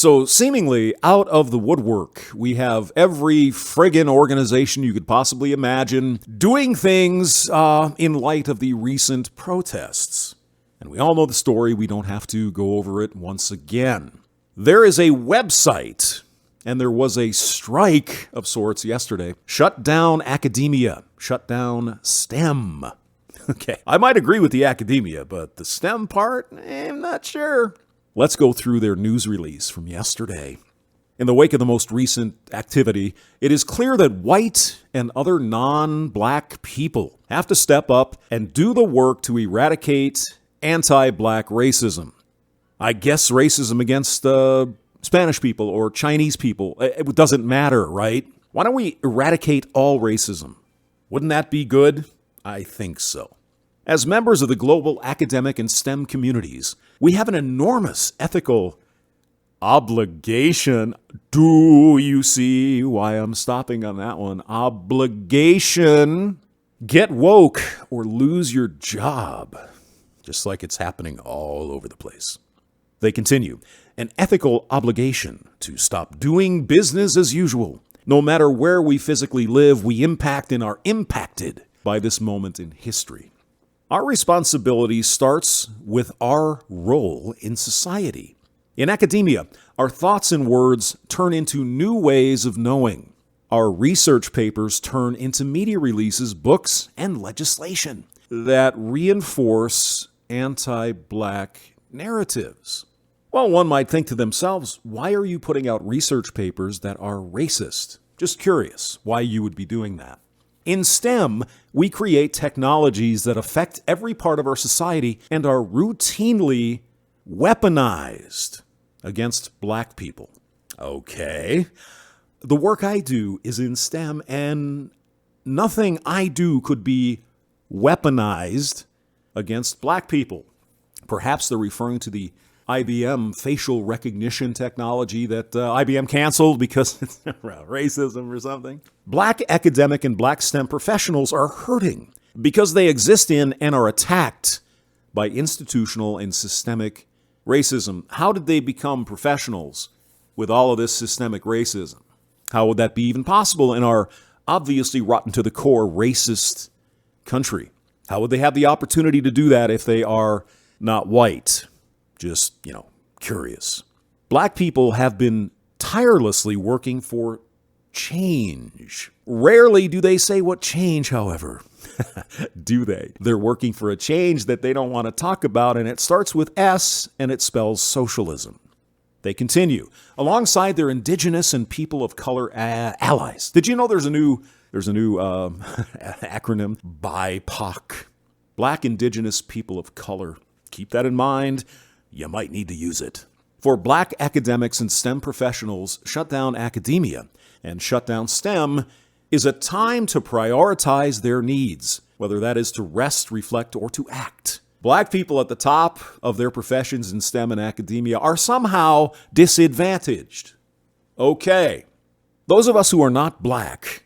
So seemingly out of the woodwork, we have every friggin' organization you could possibly imagine doing things in light of the recent protests. And we all know the story. We don't have to go over it once again. There is a website, and there was a strike of sorts yesterday. ShutDownAcademia. ShutDownSTEM. Okay, I might agree with the academia, but the STEM part, I'm not sure. Let's go through their news release from yesterday. In the wake of the most recent activity, it is clear that white and other non-black people have to step up and do the work to eradicate anti-black racism. I guess racism against Spanish people or Chinese people, it doesn't matter, right? Why don't we eradicate all racism? Wouldn't that be good? I think so. As members of the global academic and STEM communities, we have an enormous ethical obligation. Do you see why I'm stopping on that one? Obligation. Get woke or lose your job. Just like it's happening all over the place. They continue. An ethical obligation to stop doing business as usual. No matter where we physically live, we impact and are impacted by this moment in history. Our responsibility starts with our role in society. In academia, our thoughts and words turn into new ways of knowing. Our research papers turn into media releases, books, and legislation that reinforce anti-black narratives. Well, one might think to themselves, why are you putting out research papers that are racist? Just curious why you would be doing that. In STEM, we create technologies that affect every part of our society and are routinely weaponized against black people. Okay. The work I do is in STEM, and nothing I do could be weaponized against black people. Perhaps they're referring to the IBM facial recognition technology that IBM canceled because it's racism or something. Black academic and black STEM professionals are hurting because they exist in and are attacked by institutional and systemic racism. How did they become professionals with all of this systemic racism? How would that be even possible in our obviously rotten to the core racist country? How would they have the opportunity to do that if they are not white? Just, curious. Black people have been tirelessly working for change. Rarely do they say what change, however. Do they? They're working for a change that they don't want to talk about, and it starts with S, and it spells socialism. They continue. Alongside their indigenous and people of color allies. Did you know there's a new acronym? BIPOC. Black, Indigenous, People of Color. Keep that in mind. You might need to use it. For black academics and STEM professionals, Shutdown Academia and Shutdown STEM is a time to prioritize their needs, whether that is to rest, reflect, or to act. Black people at the top of their professions in STEM and academia are somehow disadvantaged. Okay, those of us who are not black,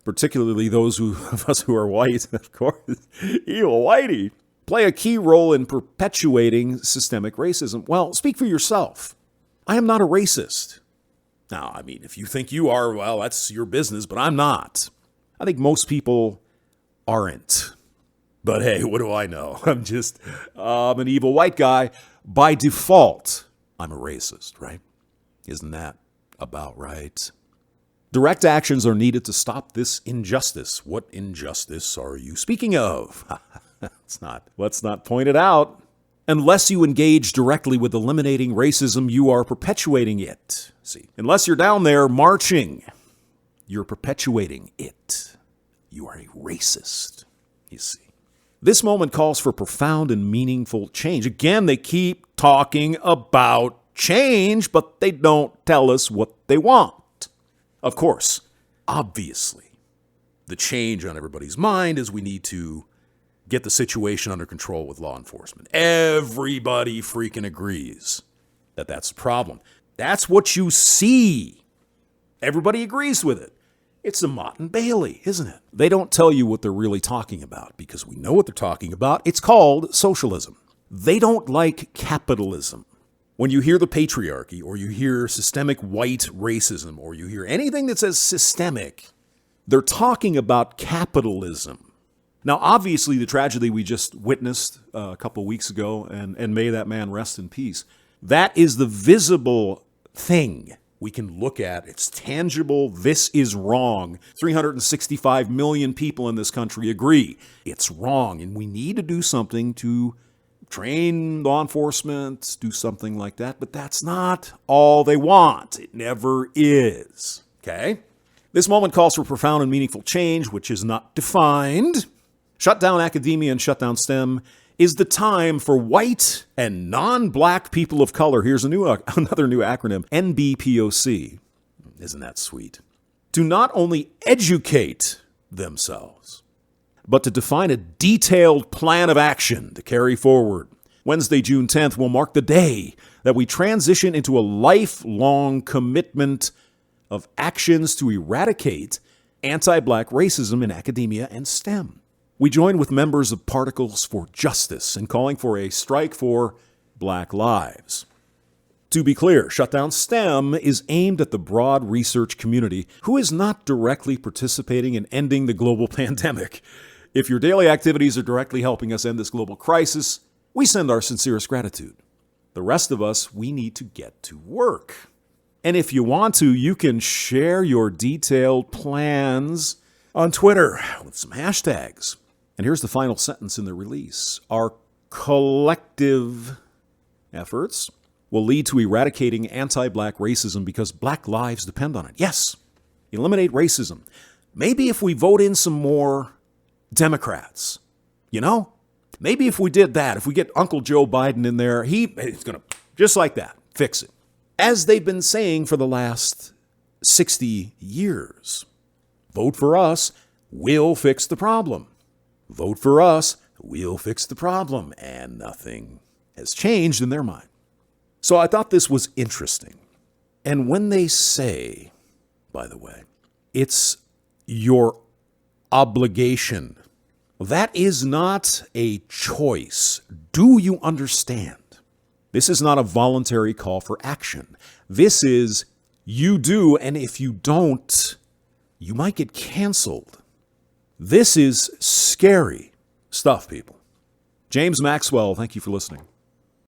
particularly those of us who are white, of course, evil whitey, play a key role in perpetuating systemic racism. Well, speak for yourself. I am not a racist. Now, if you think you are, well, that's your business, but I'm not. I think most people aren't. But hey, what do I know? I'm an evil white guy. By default, I'm a racist, right? Isn't that about right? Direct actions are needed to stop this injustice. What injustice are you speaking of? Let's not point it out. Unless you engage directly with eliminating racism, you are perpetuating it. See, unless you're down there marching, you're perpetuating it. You are a racist, you see. This moment calls for profound and meaningful change. Again, they keep talking about change, but they don't tell us what they want. Of course, obviously, the change on everybody's mind is we need to get the situation under control with law enforcement. Everybody freaking agrees that that's the problem. That's what you see. Everybody agrees with it. It's a Mott and Bailey, isn't it? They don't tell you what they're really talking about because we know what they're talking about. It's called socialism. They don't like capitalism. When you hear the patriarchy, or you hear systemic white racism, or you hear anything that says systemic, they're talking about capitalism. Now, obviously, the tragedy we just witnessed a couple weeks ago, and may that man rest in peace, that is the visible thing we can look at. It's tangible. This is wrong. 365 million people in this country agree it's wrong, and we need to do something to train law enforcement, do something like that. But that's not all they want. It never is. Okay? This moment calls for profound and meaningful change, which is not defined. Shutdown Academia and ShutDownSTEM is the time for white and non-black people of color. Here's another new acronym, NBPOC. Isn't that sweet? To not only educate themselves, but to define a detailed plan of action to carry forward. Wednesday, June 10th will mark the day that we transition into a lifelong commitment of actions to eradicate anti-black racism in academia and STEM. We join with members of Particles for Justice in calling for a strike for Black lives. To be clear, ShutDownSTEM is aimed at the broad research community who is not directly participating in ending the global pandemic. If your daily activities are directly helping us end this global crisis, we send our sincerest gratitude. The rest of us, we need to get to work. And if you want to, you can share your detailed plans on Twitter with some hashtags. And here's the final sentence in the release. Our collective efforts will lead to eradicating anti-black racism because black lives depend on it. Yes, eliminate racism. Maybe if we vote in some more Democrats, maybe if we did that, if we get Uncle Joe Biden in there, he's going to, just like that, fix it. As they've been saying for the last 60 years, vote for us, we'll fix the problem. Vote for us, we'll fix the problem. And nothing has changed in their mind. So I thought this was interesting. And when they say, by the way, it's your obligation, that is not a choice. Do you understand? This is not a voluntary call for action. This is you do, and if you don't, you might get canceled. This is scary stuff, people. James Maxwell, thank you for listening.